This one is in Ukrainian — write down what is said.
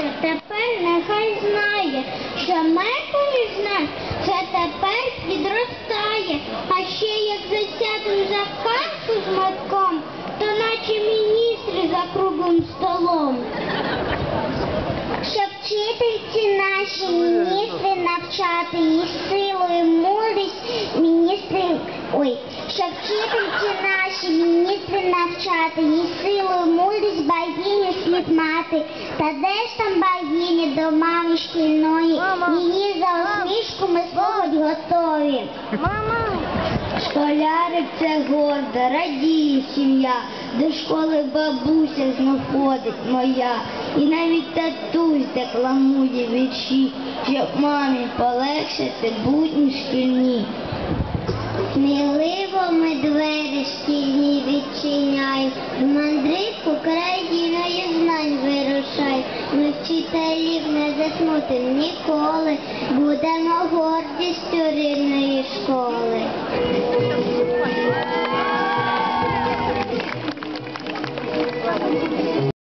Що тепер нехай знає, що мертвий знак, це тепер підростає, а ще як засядем за карту з матком, то наче міністри за круглим столом. Щоб вчительці наші міністри навчати їх силу і мудрість, щоб вчительці наші міністри навчати їх силу і мудрість, богиню слід мати. Та де ж там богині до мами шкільної, її за усмішку ми слухать готові. Школярик – це горда, радіє сім'я, до школи бабуся знов ходить моя. І навіть татусь декламує вірші, щоб мамі полегшити будні шкільні. Сміливо ми двері шкільні відчиняй, в мандрівку країною знань вирушай. Ми вчителів не засмутим ніколи, будемо гордістю рідної школи.